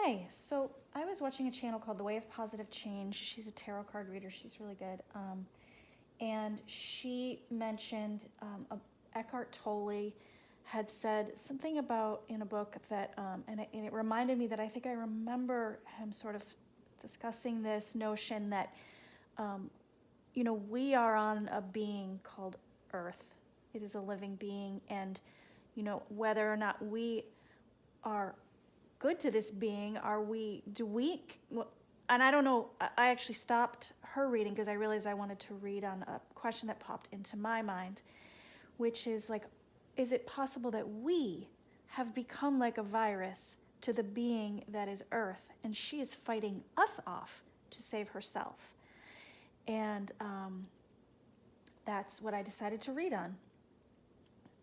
Hi. So I was watching a channel called The Way of Positive Change. She's a tarot card reader. She's really good. And she mentioned Eckhart Tolle had said something about in a book that, and it reminded me that I think I remember him sort of discussing this notion that, we are on a being called Earth. It is a living being, and, whether or not we are good to this being, and I don't know, I actually stopped her reading because I realized I wanted to read on a question that popped into my mind, which is like, is it possible that we have become like a virus to the being that is Earth, and she is fighting us off to save herself? And that's what I decided to read on.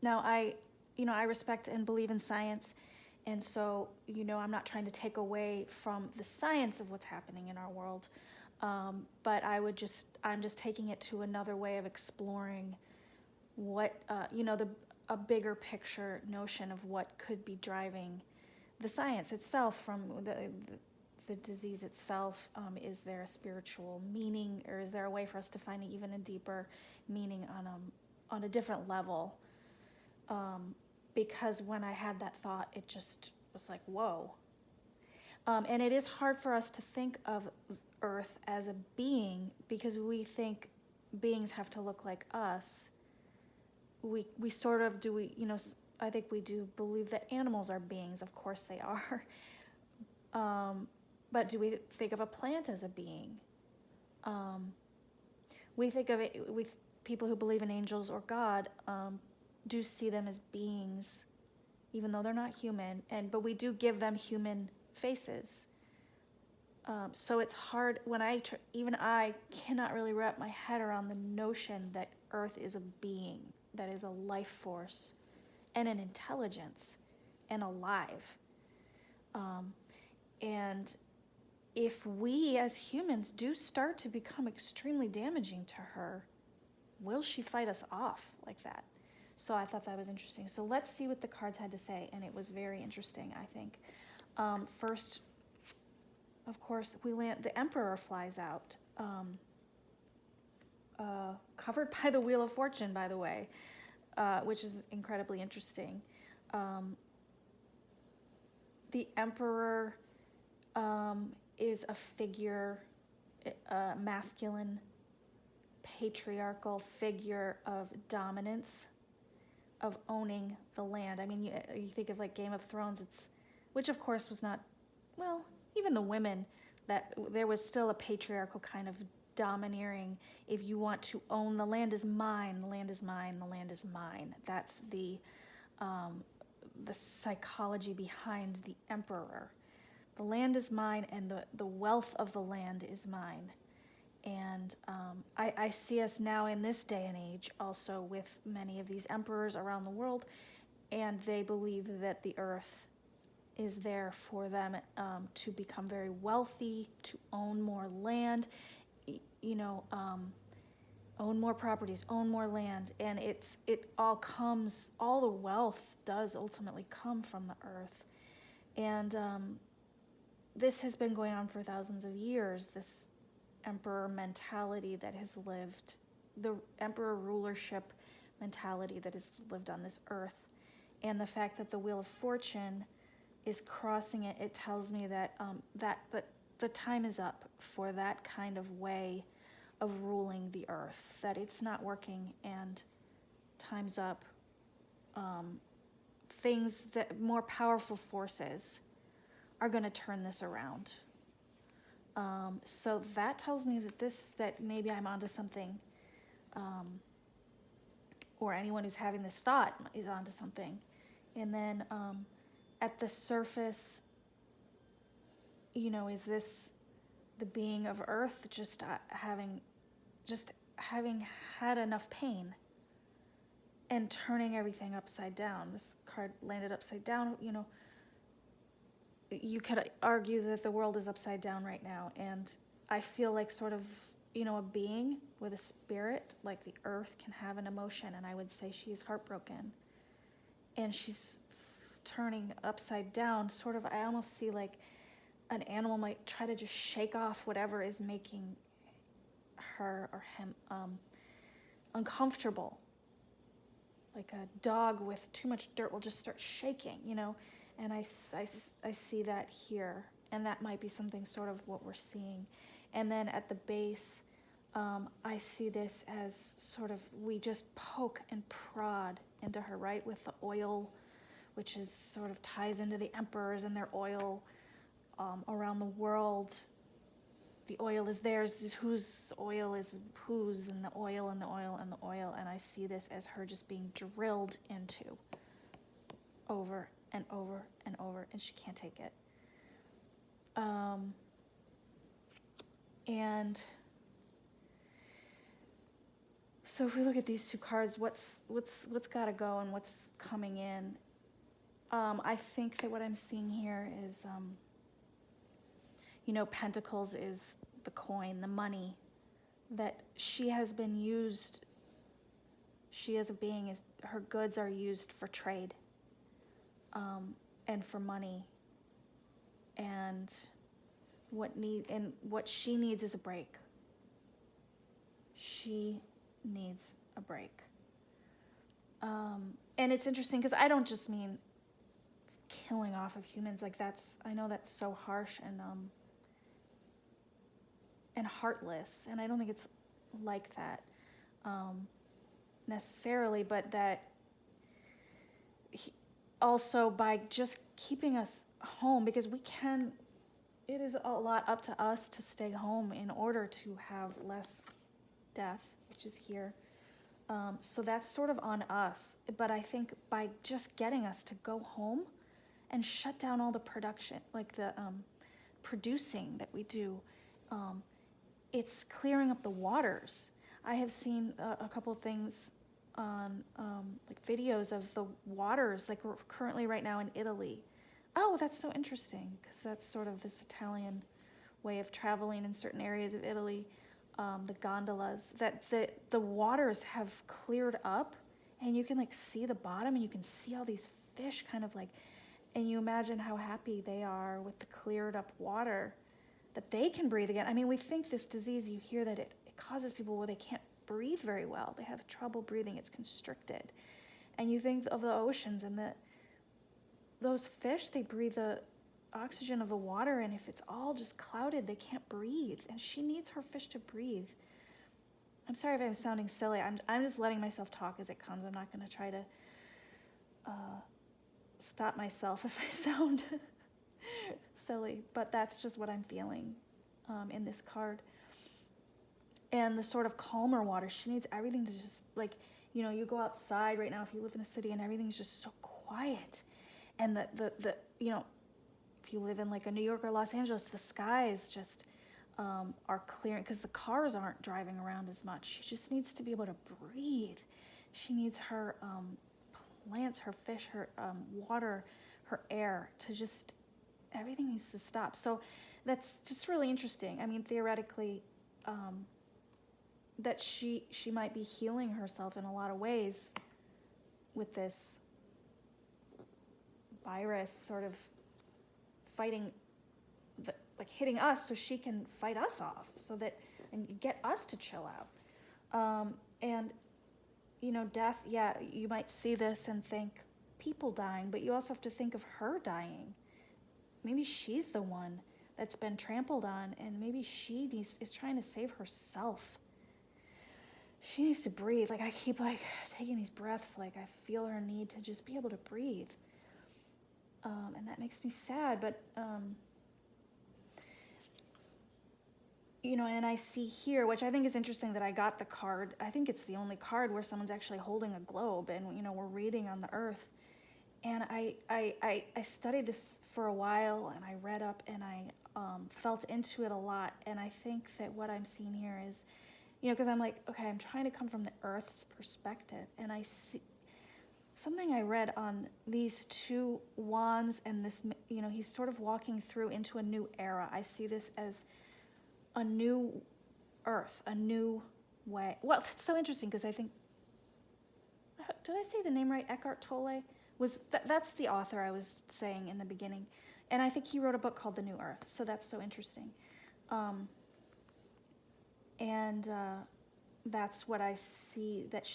Now, I respect and believe in science. And so, I'm not trying to take away from the science of what's happening in our world, but I'm just taking it to another way of exploring what, a bigger picture notion of what could be driving the science itself from the disease itself. Is there a spiritual meaning, or is there a way for us to find even a deeper meaning on a different level? Because when I had that thought, it just was like, whoa. And it is hard for us to think of Earth as a being because we think beings have to look like us. We sort of do, I think we do believe that animals are beings. Of course they are. But do we think of a plant as a being? We think of it with people who believe in angels or God, do see them as beings, even though they're not human, but we do give them human faces. So it's hard when even I cannot really wrap my head around the notion that Earth is a being, that is a life force and an intelligence and alive. And if we as humans do start to become extremely damaging to her, will she fight us off like that? So I thought that was interesting. So let's see what the cards had to say, and it was very interesting, I think. First, of course, the Emperor flies out, covered by the Wheel of Fortune, by the way, which is incredibly interesting. The Emperor is a figure, a masculine, patriarchal figure of dominance, of owning the land. I mean, you think of like Game of Thrones, which of course was not, well, even the women, that there was still a patriarchal kind of domineering. If you want to own the land, is mine, the land is mine, the land is mine. That's the psychology behind the Emperor. The land is mine, and the wealth of the land is mine. And I see us now in this day and age also with many of these emperors around the world, and they believe that the earth is there for them to become very wealthy, to own more land, own more properties, own more land. And all the wealth does ultimately come from the earth. And this has been going on for thousands of years, this emperor mentality that has lived, the emperor rulership mentality that has lived on this earth. And the fact that the Wheel of Fortune is crossing it, it tells me that the time is up for that kind of way of ruling the earth, that it's not working, and time's up. More powerful forces are going to turn this around. So that tells me that maybe I'm onto something, or anyone who's having this thought is onto something. And then at the surface, is this the being of Earth just having had enough pain and turning everything upside down? This card landed upside down. You could argue that the world is upside down right now, and I feel like sort of, a being with a spirit, like the earth, can have an emotion, and I would say she's heartbroken, and she's turning upside down, sort of. I almost see like an animal might try to just shake off whatever is making her or him uncomfortable. Like a dog with too much dirt will just start shaking, you know? And I see that here. And that might be something sort of what we're seeing. And then at the base, I see this as sort of, we just poke and prod into her, right? With the oil, which is sort of ties into the emperors and their oil around the world. The oil is theirs, whose oil is whose, and the oil and the oil and the oil. And I see this as her just being drilled into over and over and over, and she can't take it. And so if we look at these two cards, what's got to go and what's coming in? I think that what I'm seeing here is, Pentacles is the coin, the money that she has been used. She as a being is, her goods are used for trade, and for money. And what she needs is a break. She needs a break. And it's interesting because I don't just mean killing off of humans. Like I know that's so harsh and heartless, and I don't think it's like that necessarily, but that also by just keeping us home, because it is a lot up to us to stay home in order to have less death, which is here. So that's sort of on us. But I think by just getting us to go home and shut down all the production, like the producing that we do, it's clearing up the waters. I have seen a couple of things on like videos of the waters, like we're currently right now in Italy. Oh, that's so interesting, because that's sort of this Italian way of traveling in certain areas of Italy, the gondolas, that the waters have cleared up, and you can like see the bottom, and you can see all these fish kind of like, and you imagine how happy they are with the cleared up water, that they can breathe again. I mean, we think this disease, you hear that it causes people where they can't breathe very well. They have trouble breathing, it's constricted. And you think of the oceans and those fish, they breathe the oxygen of the water, and if it's all just clouded, they can't breathe. And she needs her fish to breathe. I'm sorry if I'm sounding silly. I'm just letting myself talk as it comes. I'm not going to try to stop myself if I sound silly, but that's just what I'm feeling in this card. And the sort of calmer water, she needs everything to just, like, you go outside right now if you live in a city and everything's just so quiet. And the if you live in like a New York or Los Angeles, the skies just are clearing because the cars aren't driving around as much. She just needs to be able to breathe. She needs her plants, her fish, her water, her air to just, everything needs to stop. So that's just really interesting. I mean, theoretically, that she might be healing herself in a lot of ways with this virus sort of fighting, like hitting us, so she can fight us off, so that, and get us to chill out. And death, yeah, you might see this and think people dying, but you also have to think of her dying. Maybe she's the one that's been trampled on, and maybe she is trying to save herself. She needs to breathe. Like, I keep like taking these breaths, like I feel her need to just be able to breathe. And that makes me sad, but, and I see here, which I think is interesting that I got the card. I think it's the only card where someone's actually holding a globe, and, we're reading on the earth. And I studied this for a while, and I read up, and I felt into it a lot. And I think that what I'm seeing here is, because I'm like, okay, I'm trying to come from the earth's perspective, and I see something I read on these two wands, and this, he's sort of walking through into a new era. I see this as a new earth, a new way. Well, that's so interesting, because I think, did I say the name right? Eckhart Tolle? That's the author I was saying in the beginning. And I think he wrote a book called The New Earth, so that's so interesting. And that's what I see that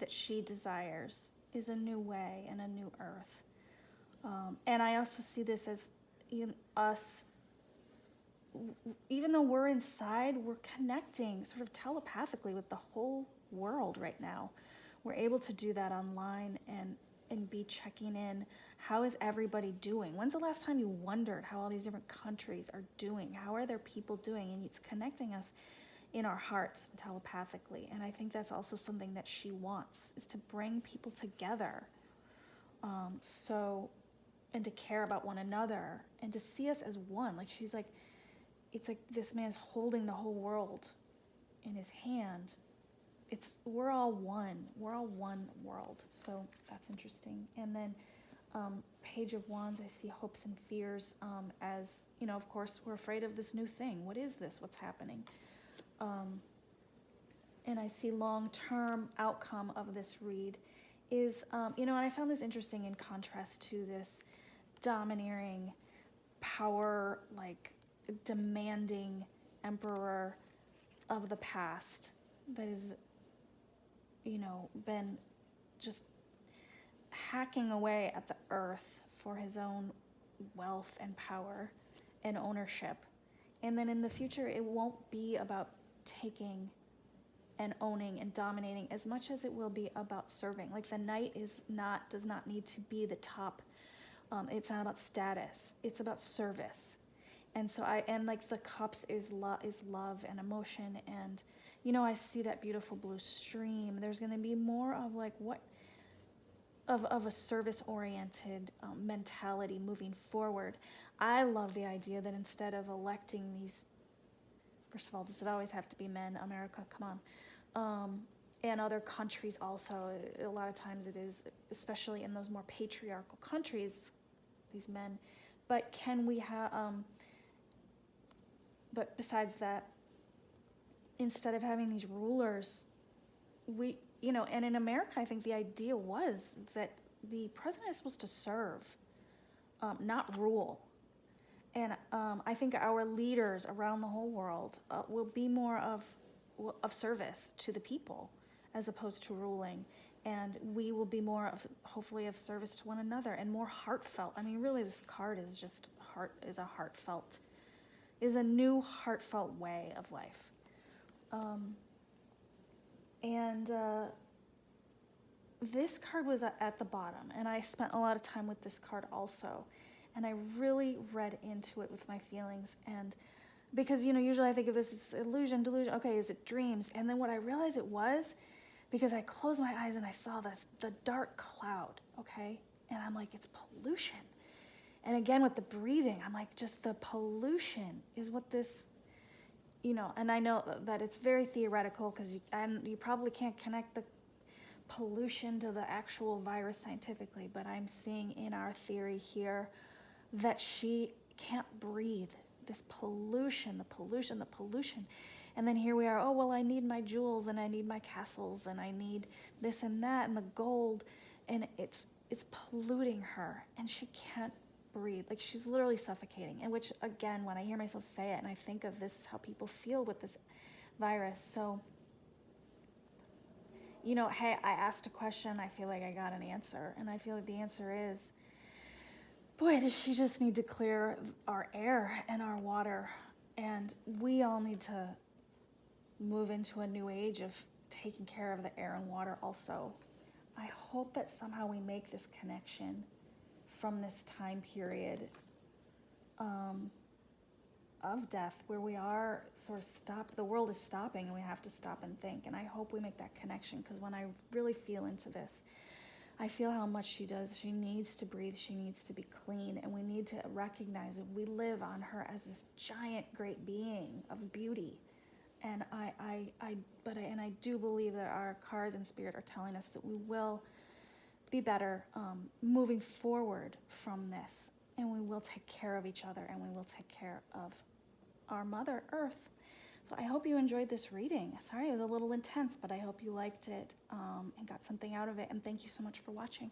she desires, is a new way and a new earth. And I also see this as in us, even though we're inside, we're connecting sort of telepathically with the whole world right now. We're able to do that online and be checking in. How is everybody doing? When's the last time you wondered how all these different countries are doing? How are their people doing? And it's connecting us in our hearts telepathically. And I think that's also something that she wants, is to bring people together. And to care about one another and to see us as one. Like she's like, it's like this man's holding the whole world in his hand. We're all one. We're all one world. So that's interesting. And then Page of Wands, I see hopes and fears as, of course, we're afraid of this new thing. What is this? What's happening? And I see long-term outcome of this read is, and I found this interesting in contrast to this domineering, power, like demanding emperor of the past that is, been just hacking away at the earth for his own wealth and power and ownership. And then in the future, it won't be about taking and owning and dominating as much as it will be about serving. Like the knight does not need to be the top. It's not about status. It's about service. And so like the cups is love and emotion. And, I see that beautiful blue stream. There's going to be more of like of a service-oriented mentality moving forward. I love the idea that instead of electing these, first of all, does it always have to be men? America, come on. And other countries also, a lot of times it is, especially in those more patriarchal countries, these men. But can we have, but besides that, instead of having these rulers, and in America, I think the idea was that the president is supposed to serve, not rule. And I think our leaders around the whole world will be more of service to the people as opposed to ruling. And we will be more of, hopefully, of service to one another and more heartfelt. I mean, really, this card is just is a new heartfelt way of life. This card was at the bottom, and I spent a lot of time with this card also. And I really read into it with my feelings. And because, usually I think of this as illusion, delusion. Okay, is it dreams? And then what I realized it was, because I closed my eyes and I saw the dark cloud, okay? And I'm like, it's pollution. And again, with the breathing, I'm like, just the pollution is what this, and I know that it's very theoretical because you probably can't connect the pollution to the actual virus scientifically, but I'm seeing in our theory here that she can't breathe. This pollution, the pollution. And then here we are, oh, well, I need my jewels and I need my castles and I need this and that and the gold. And it's polluting her and she can't breathe. Like she's literally suffocating. And which, again, when I hear myself say it and I think of this is how people feel with this virus. So, hey, I asked a question. I feel like I got an answer. And I feel like the answer is, boy, does she just need to clear our air and our water. And we all need to move into a new age of taking care of the air and water also. I hope that somehow we make this connection from this time period of death where we are sort of stopped. The world is stopping and we have to stop and think. And I hope we make that connection because when I really feel into this, I feel how much she does. She needs to breathe. She needs to be clean. And we need to recognize that we live on her as this giant, great being of beauty. And I do believe that our cards and spirit are telling us that we will be better moving forward from this. And we will take care of each other and we will take care of our Mother Earth. So I hope you enjoyed this reading. Sorry, it was a little intense, but I hope you liked it and got something out of it. And thank you so much for watching.